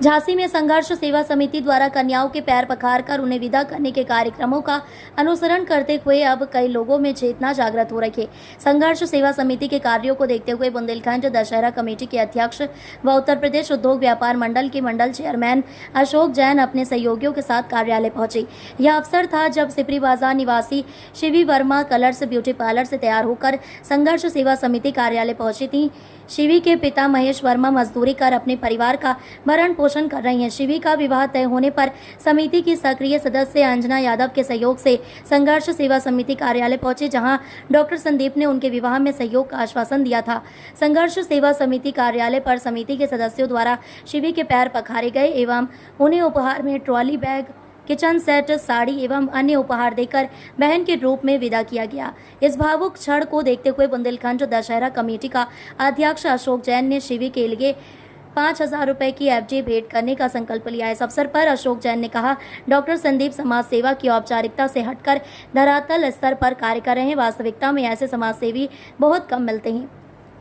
झांसी में संघर्ष सेवा समिति द्वारा कन्याओं के पैर पखारकर उन्हें विदा करने के कार्यक्रमों का अनुसरण करते हुए अब कई लोगों में चेतना जागृत हो रही है। संघर्ष सेवा समिति के कार्यों को देखते हुए बुंदेलखंड दशहरा कमेटी के अध्यक्ष व उत्तर प्रदेश उद्योग व्यापार मंडल के मंडल चेयरमैन अशोक जैन अपने सहयोगियों के साथ कार्यालय पहुंचे। यह अवसर था जब सिपरी बाजार निवासी Shivi Verma colours beauty parlour से तैयार होकर संघर्ष सेवा समिति कार्यालय पहुंची थी। शिवी के पिता महेश वर्मा मजदूरी कर अपने परिवार का भरण पोषण कर रही हैं। शिवी का विवाह तय होने पर समिति की सक्रिय सदस्य अंजना यादव के सहयोग से संघर्ष सेवा समिति कार्यालय पहुंचे, जहां डॉक्टर संदीप ने उनके विवाह में सहयोग का आश्वासन दिया था। संघर्ष सेवा समिति कार्यालय पर समिति के सदस्यों द्वारा शिवी के पैर पखारे गए एवं उन्हें उपहार में trolley bag, kitchen set, sari एवं अन्य उपहार देकर बहन के रूप में विदा किया गया। इस भावुक क्षण को देखते हुए बुंदेलखंड दशहरा कमेटी का अध्यक्ष अशोक जैन ने शिवी के लिए 5,000 रुपए की एफडी भेंट करने का संकल्प लिया। इस अवसर पर अशोक जैन ने कहा, डॉक्टर संदीप समाज सेवा की औपचारिकता से हटकर धरातल स्तर पर कार्य कर रहे हैं। वास्तविकता में ऐसे समाज सेवी बहुत कम मिलते हैं।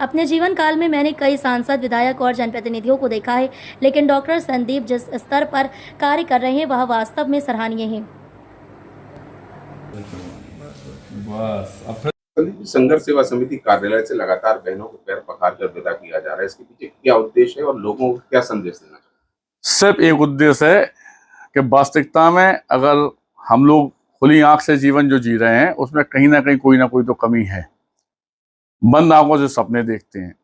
अपने जीवन काल में मैंने कई सांसद, विधायक और जनप्रतिनिधियों को देखा है, लेकिन डॉक्टर संदीप जिस स्तर पर कार्य कर रहे हैं वह वास्तव में सराहनीय है। संघर्ष सेवा समिति कार्यालय से लगातार बहनों को पैर पखार कर विदा किया जा रहा है, इसके पीछे क्या उद्देश्य है और लोगों को क्या संदेश देना चाहिए? सिर्फ एक उद्देश्य है कि वास्तविकता में अगर हम लोग खुली आंख से जीवन जो जी रहे हैं उसमें कहीं ना कहीं कोई ना कोई तो कमी है। बंद आंखों से सपने देखते हैं,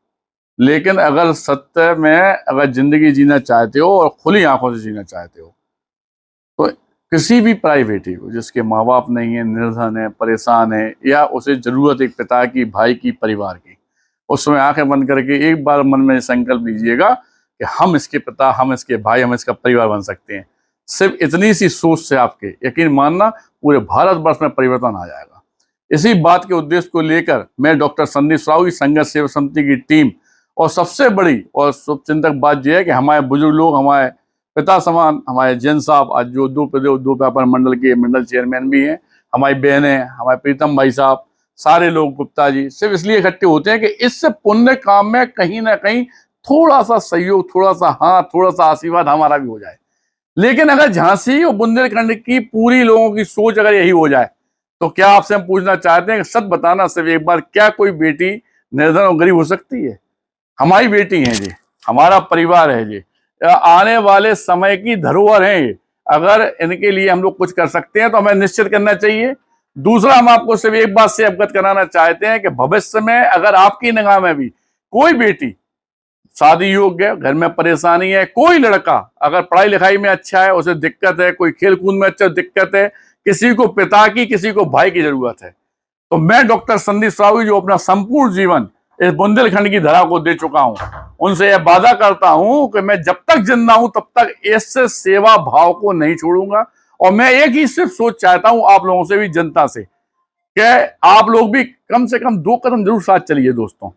लेकिन अगर सत्य में अगर जिंदगी जीना चाहते हो और खुली आंखों से जीना चाहते हो तो किसी भी प्राइवेटी को जिसके माँ बाप नहीं है, निर्धन है, परेशान है, या उसे जरूरत एक पिता की, भाई की, परिवार की, उसमें आंखें बंद करके एक बार मन में संकल्प लीजिएगा कि हम इसके पिता, हम इसके भाई, हम इसका परिवार बन सकते हैं। सिर्फ इतनी सी सोच से आपके यकीन मानना पूरे भारतवर्ष में परिवर्तन आ जाएगा। इसी बात के उद्देश्य को लेकर मैं डॉक्टर संदीप साहू की संघर्ष सेवा समिति की टीम और सबसे बड़ी और शुभचिंतक बात यह है कि हमारे बुजुर्ग लोग, हमारे पिता समान हमारे जैन साहब आज जो दो व्यापार मंडल के मंडल चेयरमैन भी हैं, हमारी बहनें, हमारे प्रीतम भाई साहब, सारे लोग, गुप्ता जी, सिर्फ इसलिए इकट्ठे होते हैं कि इस पुण्य काम में कहीं ना कहीं थोड़ा सा सहयोग, थोड़ा सा हाथ, थोड़ा सा आशीर्वाद हमारा भी हो जाए। लेकिन अगर झांसी और बुंदेलखंड की पूरी लोगों की सोच अगर यही हो जाए तो क्या आपसे हम पूछना चाहते हैं कि सच बताना सिर्फ एक बार, क्या कोई बेटी निर्धन और गरीब हो सकती है? हमारी बेटी है जी, हमारा परिवार है जी, आने वाले समय की धरोहर है ये। अगर इनके लिए हम लोग कुछ कर सकते हैं तो हमें निश्चित करना चाहिए। दूसरा, हम आपको सिर्फ एक बात से अवगत कराना चाहते हैं कि भविष्य में अगर आपकी निगाह में भी कोई बेटी शादी योग्य, घर में परेशानी है, कोई लड़का अगर पढ़ाई लिखाई में अच्छा है, उसे दिक्कत है, कोई खेल कूद में अच्छा दिक्कत है, किसी को पिता की, किसी को भाई की जरूरत है, तो मैं डॉक्टर संदीप साहू जो अपना संपूर्ण जीवन इस बुंदेलखंड की धरा को दे चुका हूं, उनसे यह वादा करता हूं कि मैं जब तक जिंदा हूं तब तक इस सेवा भाव को नहीं छोड़ूंगा। और मैं एक ही सिर्फ सोच चाहता हूं आप लोगों से भी, जनता से, कि आप लोग भी कम से कम 2 कदम जरूर साथ चलिए। दोस्तों,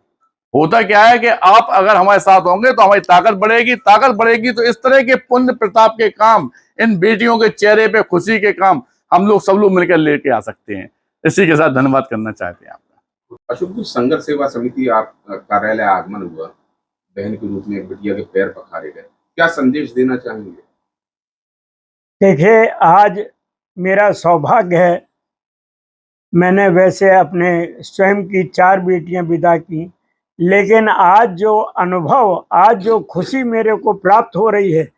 होता क्या है कि आप अगर हमारे साथ होंगे तो हमारी ताकत बढ़ेगी तो इस तरह के पुण्य प्रताप के काम, इन बेटियों के चेहरे पे खुशी के काम हम लोग सब लोग मिलकर लेके आ सकते हैं। इसी के साथ धन्यवाद करना चाहते हैं आपका। अशोक जी, संघर्ष सेवा समिति आप कार्यालय आगमन हुआ, बहन के रूप में एक बिटिया के पैर पखारे गए, क्या संदेश देना चाहेंगे? देखिए, आज मेरा सौभाग्य है, मैंने वैसे अपने स्वयं की 4 बेटियां विदा की, लेकिन आज जो अनुभव, आज जो खुशी मेरे को प्राप्त हो रही है,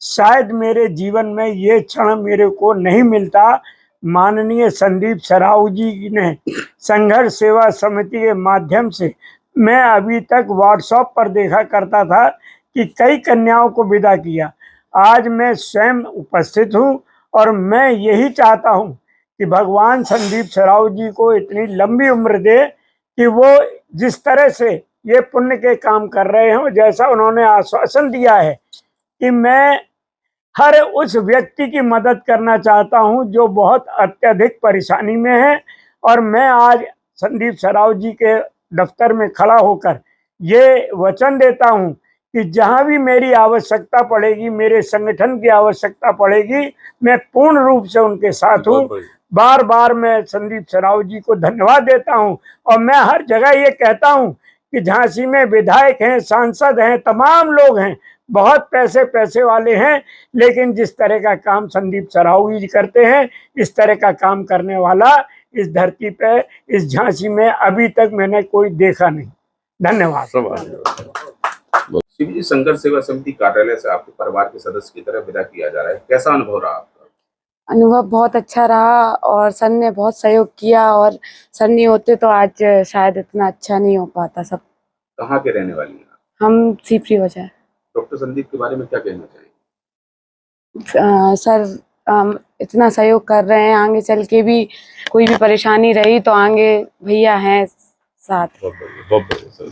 शायद मेरे जीवन में ये क्षण मेरे को नहीं मिलता। माननीय संदीप सराऊ जी ने संघर्ष सेवा समिति के माध्यम से, मैं अभी तक व्हाट्सएप पर देखा करता था कि कई कन्याओं को विदा किया। आज मैं स्वयं उपस्थित हूँ और मैं यही चाहता हूँ कि भगवान संदीप सराऊ जी को इतनी लंबी उम्र दे कि वो जिस तरह से ये पुण्य के काम कर रहे हों, जैसा उन्होंने आश्वासन दिया है कि मैं हर उस व्यक्ति की मदद करना चाहता हूं जो बहुत अत्यधिक परेशानी में है। और मैं आज संदीप सराऊ जी के दफ्तर में खड़ा होकर ये वचन देता हूं कि जहां भी मेरी आवश्यकता पड़ेगी, मेरे संगठन की आवश्यकता पड़ेगी, मैं पूर्ण रूप से उनके साथ हूं। बार बार मैं संदीप सराऊ जी को धन्यवाद देता हूं और मैं हर जगह ये कहता हूं कि झांसी में विधायक हैं, सांसद हैं, तमाम लोग हैं, बहुत पैसे वाले हैं, लेकिन जिस तरह का काम संदीप सराहू जी करते हैं, इस तरह का काम करने वाला इस धरती पे, इस झांसी में अभी तक मैंने कोई देखा नहीं। धन्यवाद। शिव जी, संघर्ष सेवा समिति कार्यालय से आपके परिवार के सदस्य की तरह विदा किया जा रहा है, कैसा अनुभव रहा आपका? अनुभव बहुत अच्छा रहा और सर ने बहुत सहयोग किया, और सर नहीं होते तो आज शायद इतना अच्छा नहीं हो पाता सब। कहाँ के रहने वाली हैं? हम सीपरी वजह डॉक्टर संदीप के बारे में क्या कहना चाहिए? सर इतना सहयोग कर रहे हैं, आगे चल के भी कोई भी परेशानी रही तो आगे भैया हैं साथ। बहुत बढ़िया सर।